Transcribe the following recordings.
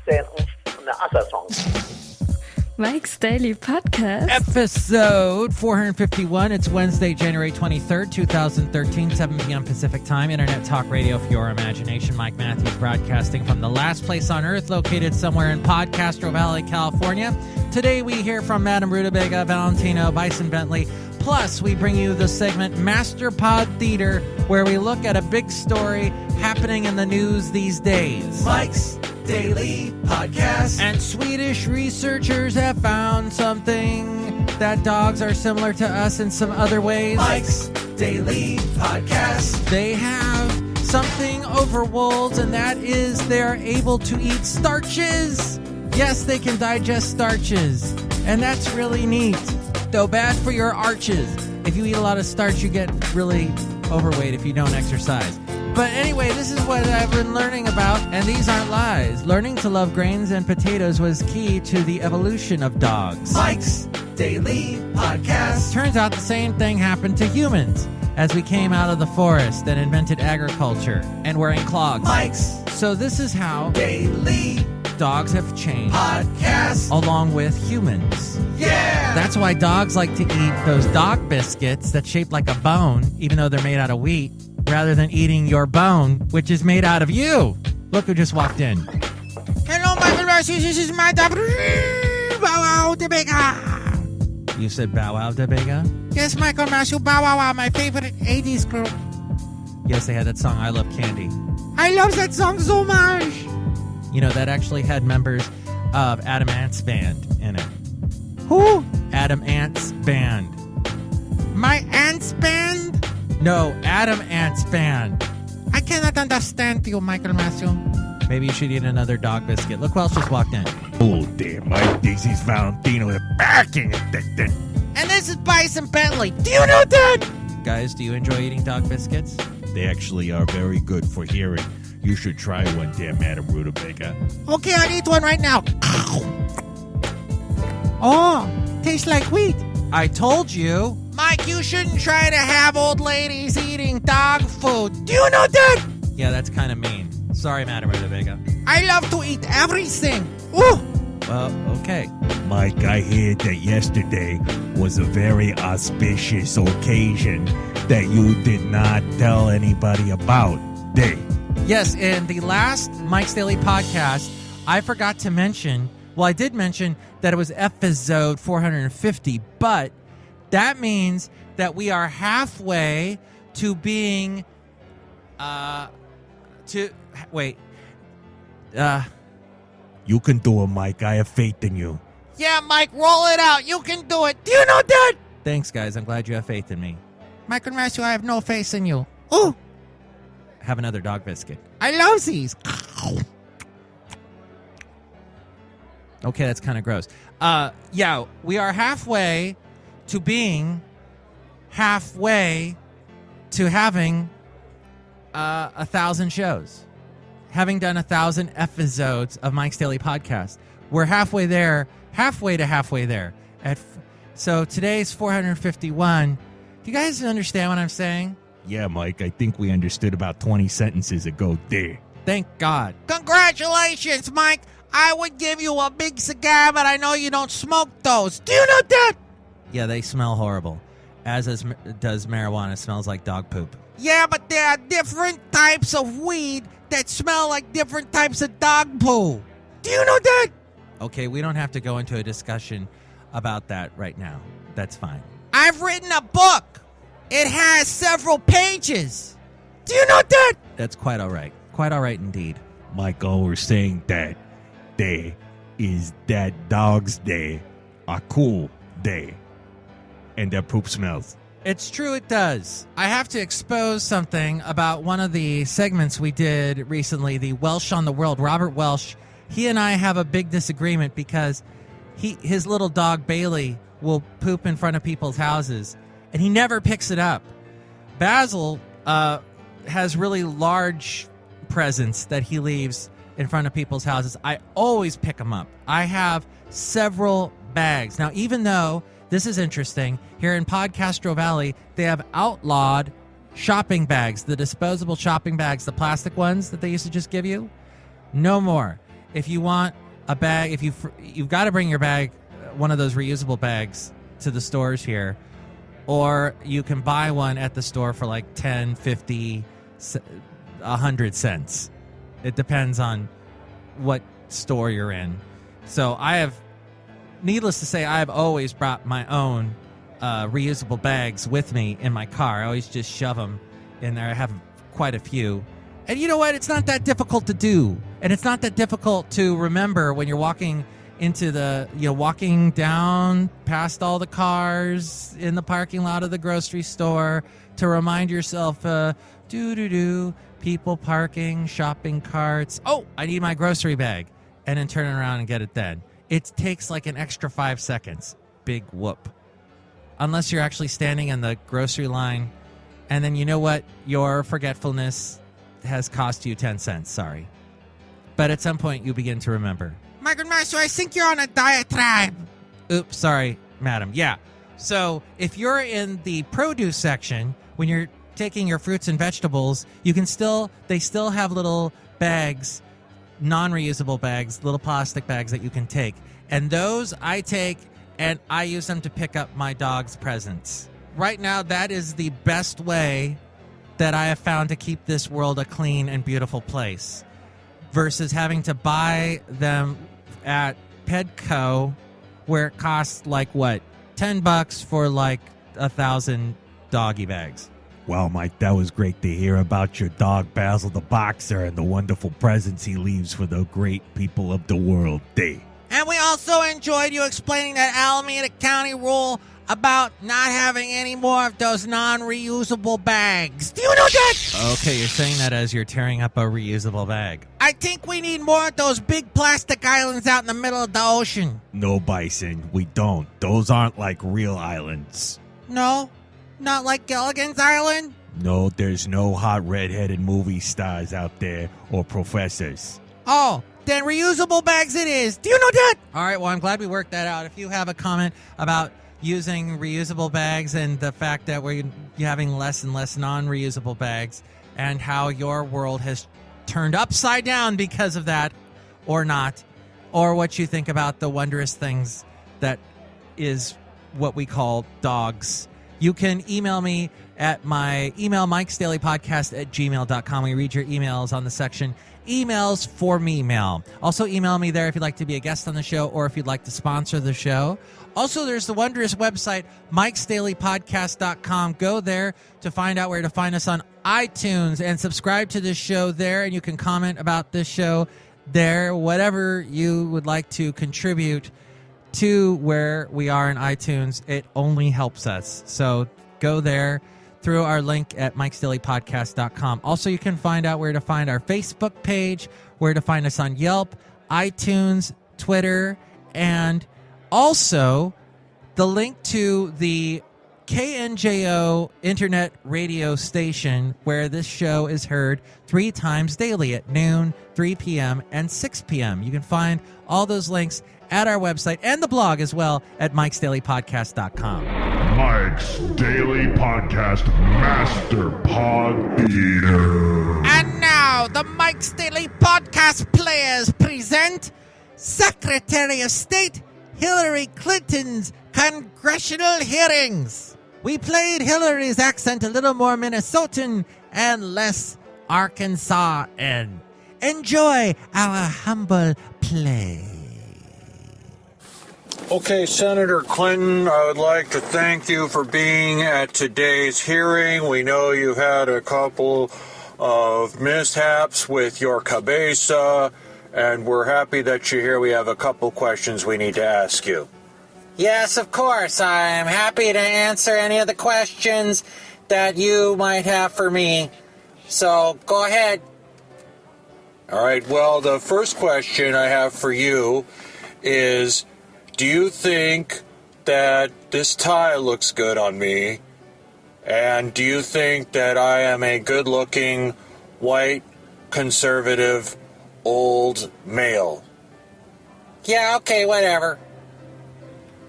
send the other song. Mike's Daily Podcast. Episode 451. It's Wednesday, January 23rd, 2013, 7 p.m. Pacific Time. Internet talk radio for your imagination. Mike Matthews broadcasting from the last place on earth, located somewhere in Podcastro Valley, California. Today we hear from Madame Rutabaga, Valentino, Bison Bentley. Plus, we bring you the segment Master Pod Theater, where we look at a big story happening in the news these days. Mike's Daily Podcast. And Swedish researchers have found something that dogs are similar to us in some other ways. Mike's Daily Podcast. They have something over wolves, and that is they're able to eat starches. Yes, they can digest starches, and that's really neat. Though bad for your arches. If you eat a lot of starch, you get really overweight if you don't exercise. But anyway, this is what I've been learning about, and these aren't lies. Learning to love grains and potatoes was key to the evolution of dogs. Mike's Daily Podcast. Turns out the same thing happened to humans as we came out of the forest and invented agriculture and wearing clogs. Mike's So this is how Daily dogs have changed Podcast. along with humans. Yeah! That's why dogs like to eat those dog biscuits that's shaped like a bone, even though they're made out of wheat, rather than eating your bone, which is made out of you. Look who just walked in. Hello, Michael Matthews. This is my dog, Bow Wow de Bega. You said Bow Wow de Bega? Yes, Michael Matthews, Bow Wow Wow, my favorite 80s group. Yes, they had that song, I Love Candy. I love that song so much. You know, that actually had members of Adam Ant's band in it. Who? Adam Ant's band. My aunt's band? No, Adam Ant's band. I cannot understand you, Michael Matthew. Maybe you should eat another dog biscuit. Look who else just walked in. Oh, damn, Mike. This is Valentino. They're backing it. And this is Bison Bentley. Do you know that? Guys, do you enjoy eating dog biscuits? They actually are very good for hearing. You should try one, dear Madame Rutabaga. Okay, I'll eat one right now. Oh, tastes like wheat. I told you. Mike, you shouldn't try to have old ladies eating dog food. Do you know that? Yeah, that's kind of mean. Sorry, Madame Rutabaga. I love to eat everything. Ooh. Well, okay. Mike, I heard that yesterday was a very auspicious occasion that you did not tell anybody about. Yes, in the last Mike's Daily Podcast, I forgot to mention, well, I did mention that it was effizode 450, but that means that we are halfway to being, You can do it, Mike. I have faith in you. Yeah, Mike, roll it out. You can do it. Do you know that? Thanks, guys. I'm glad you have faith in me. Michael Matthew, I have no faith in you. Ooh. Have another dog biscuit. I love these. Okay, that's kind of gross. Yeah, we are halfway to being halfway to having 1,000 shows. Having done 1,000 episodes of Mike's Daily Podcast. We're halfway there, halfway to halfway there. So today's 451. Do you guys understand what I'm saying? Yeah, Mike, I think we understood about 20 sentences ago there. Thank God. Congratulations, Mike. I would give you a big cigar, but I know you don't smoke those. Do you know that? Yeah, they smell horrible. As does marijuana. It smells like dog poop. Yeah, but there are different types of weed that smell like different types of dog poo. Do you know that? Okay, we don't have to go into a discussion about that right now. That's fine. I've written a book. It has several pages. Do you know that? That's quite all right. Quite all right indeed. Michael, we're saying that day is that dog's day, a cool day, and that poop smells. It's true, it does. I have to expose something about one of the segments we did recently, the Welsh on the World. Robert Welsh, he and I have a big disagreement because his little dog Bailey will poop in front of people's houses, and he never picks it up. Basil has really large presents that he leaves in front of people's houses. I always pick them up. I have several bags. Now, even though, this is interesting, here in Podcastro Valley, they have outlawed shopping bags, the disposable shopping bags, the plastic ones that they used to just give you. No more. if you want a bag, you've got to bring your bag, one of those reusable bags, to the stores here, or you can buy one at the store for like 10, 50, 100 cents. It depends on what store you're in. So needless to say, I have always brought my own reusable bags with me in my car. I always just shove them in there. I have quite a few. And you know what? It's not that difficult to do. And it's not that difficult to remember when you're walking into walking down past all the cars in the parking lot of the grocery store, to remind yourself, people parking, shopping carts. Oh, I need my grocery bag. And then turn around and get it then. It takes like an extra 5 seconds. Big whoop. Unless you're actually standing in the grocery line. And then you know what? Your forgetfulness has cost you 10 cents. Sorry. But at some point, you begin to remember. My good master, I think you're on a diatribe. Oops, sorry, madam. Yeah. So if you're in the produce section, when you're taking your fruits and vegetables, they still have little bags, non-reusable bags, little plastic bags that you can take. And those I take and I use them to pick up my dog's presents. Right now, that is the best way that I have found to keep this world a clean and beautiful place, versus having to buy them at Pedco, where it costs like what, $10 for like 1,000 doggy bags. Wow, Mike, that was great to hear about your dog Basil the Boxer and the wonderful presents he leaves for the great people of the world. And we also enjoyed you explaining that Alameda County rule about not having any more of those non-reusable bags. Do you know that? Okay, you're saying that as you're tearing up a reusable bag. I think we need more of those big plastic islands out in the middle of the ocean. No, Bison, we don't. Those aren't like real islands. No? Not like Gilligan's Island? No, there's no hot red-headed movie stars out there or professors. Oh, then reusable bags it is. Do you know that? All right, well, I'm glad we worked that out. If you have a comment about using reusable bags and the fact that we're having less and less non-reusable bags and how your world has turned upside down because of that, or not, or what you think about the wondrous things that is what we call dogs, you can email me at my email, mikesdailypodcast@gmail.com. We read your emails on the section Emails for Me Mail. Also email me there if you'd like to be a guest on the show or if you'd like to sponsor the show. Also, there's the wondrous website, mikesdailypodcast.com. Go there to find out where to find us on iTunes and subscribe to this show there, and you can comment about this show there, whatever you would like to contribute to where we are in iTunes. It only helps us. So go there through our link at mikesdailypodcast.com. Also, you can find out where to find our Facebook page, where to find us on Yelp, iTunes, Twitter, and also the link to the KNJO internet radio station where this show is heard 3 times daily at noon, 3 p.m., and 6 p.m. You can find all those links at our website and the blog as well at mikesdailypodcast.com. Mike's Daily Podcast Master Pod Theater. And now, the Mike's Daily Podcast players present Secretary of State Hillary Clinton's congressional hearings. We played Hillary's accent a little more Minnesotan and less Arkansas-an. Enjoy our humble play. Okay, Senator Clinton, I would like to thank you for being at today's hearing. We know you've had a couple of mishaps with your cabeza, and we're happy that you're here. We have a couple questions we need to ask you. Yes, of course. I'm happy to answer any of the questions that you might have for me. So, go ahead. All right, well, the first question I have for you is, do you think that this tie looks good on me? And do you think that I am a good-looking, white, conservative, old male? Yeah, okay, whatever.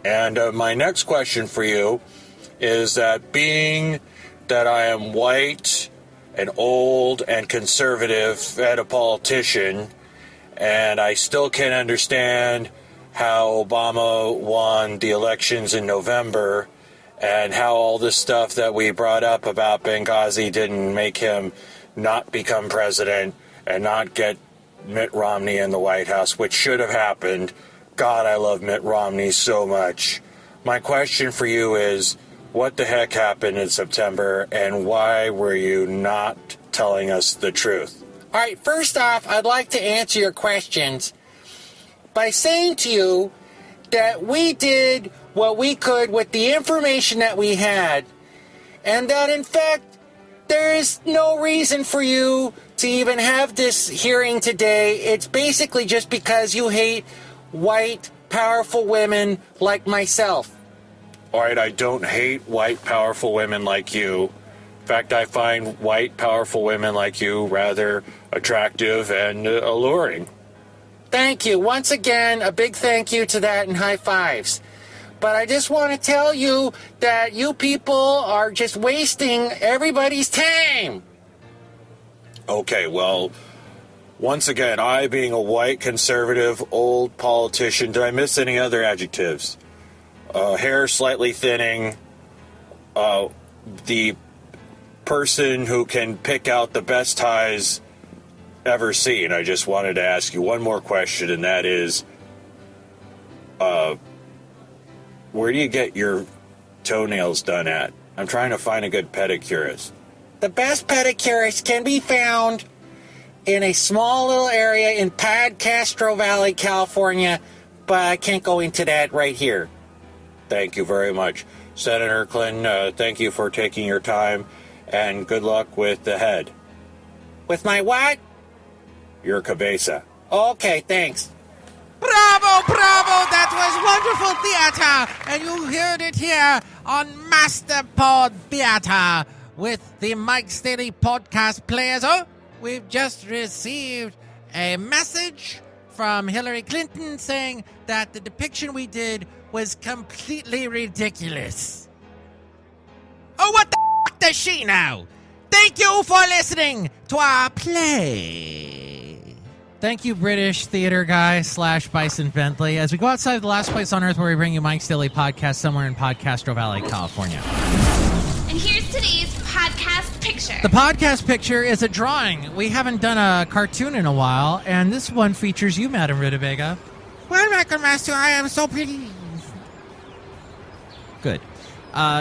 And my next question for you is that being that I am white and old and conservative and a politician, And I still can't understand how Obama won the elections in November and how all this stuff that we brought up about Benghazi didn't make him not become president and not get Mitt Romney in the White House, which should have happened. God, I love Mitt Romney so much. My question for you is, what the heck happened in September, and why were you not telling us the truth? All right, first off, I'd like to answer your questions by saying to you that we did what we could with the information that we had, and that in fact there is no reason for you to even have this hearing today. It's basically just because you hate white, powerful women like myself. All right, I don't hate white, powerful women like you. In fact, I find white, powerful women like you rather attractive and alluring. Thank you. Once again, a big thank you to that and high fives. But I just want to tell you that you people are just wasting everybody's time. Okay, well, once again, I being a white, conservative, old politician, did I miss any other adjectives? Hair slightly thinning, the person who can pick out the best ties ever seen. I just wanted to ask you one more question, and that is, where do you get your toenails done at? I'm trying to find a good pedicurist. The best pedicurists can be found in a small little area in Castro Valley, California, but I can't go into that right here. Thank you very much. Senator Clinton, thank you for taking your time, and good luck with the head. With my what? Your cabeza. Okay, thanks. Bravo, bravo! That was wonderful theater! And you heard it here on MasterPod Theater with the Mike's Daily Podcast players. Oh, we've just received a message from Hillary Clinton saying that the depiction we did was completely ridiculous. Oh, what the f*** does she know? Thank you for listening to our play. Thank you, British theater guy / Bison Bentley. As we go outside of the last place on earth where we bring you Mike's Daily Podcast somewhere in Castro Valley, California. And here's today's podcast picture. The podcast picture is a drawing. We haven't done a cartoon in a while, and this one features you, Madam Rutabaga. Well, Michael Master, I am so pleased. Good.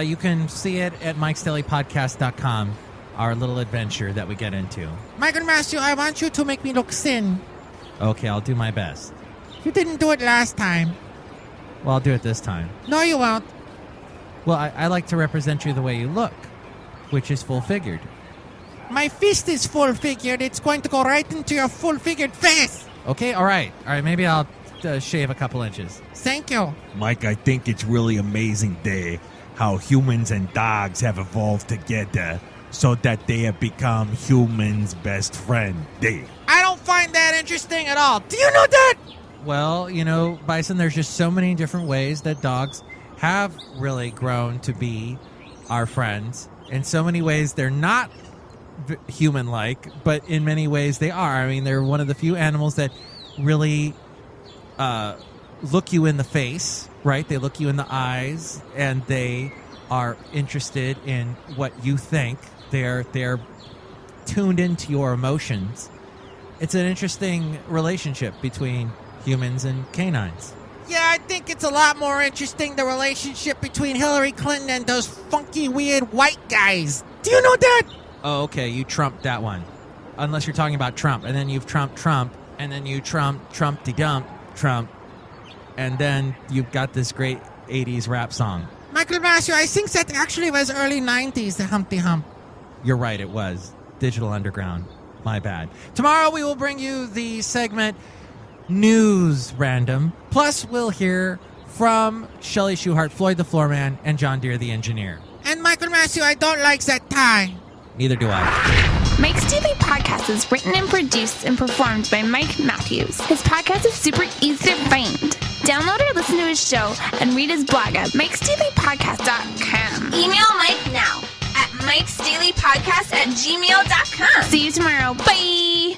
You can see it at mikesdailypodcast.com, our little adventure that we get into. Michael Master, I want you to make me look thin. Okay, I'll do my best. You didn't do it last time. Well, I'll do it this time. No, you won't. Well, I like to represent you the way you look, which is full-figured. My fist is full-figured. It's going to go right into your full-figured face. Okay, all right. Maybe I'll shave a couple inches. Thank you. Mike, I think it's really amazing day how humans and dogs have evolved together so that they have become humans' best friend day. I don't find that interesting at all. Do you know that? Well, Bison, there's just so many different ways that dogs have really grown to be our friends. In so many ways, they're not human-like, but in many ways they are. I mean, they're one of the few animals that really look you in the face, right? They look you in the eyes, and they are interested in what you think. They're tuned into your emotions. It's an interesting relationship between humans and canines. Yeah, I think it's a lot more interesting, the relationship between Hillary Clinton and those funky, weird white guys. Do you know that? Oh, okay, you trumped that one. Unless you're talking about Trump, and then you've trumped Trump, and then you Trump-de-dump Trump, and then you've got this great 80s rap song. Michael Master, I think that actually was early 90s, the Humpty Hump. You're right, it was. Digital Underground. My bad. Tomorrow we will bring you the segment News Random. Plus, we'll hear from Shelley Shuhart, Floyd the Floorman, and John Deere the Engineer. And Michael Master, I don't like that tie. Neither do I. Mike's Daily Podcast is written and produced and performed by Mike Matthews. His podcast is super easy to find. Download or listen to his show and read his blog at mikesdailypodcast.com. Email Mike now at mikesdailypodcast@gmail.com. See you tomorrow. Bye!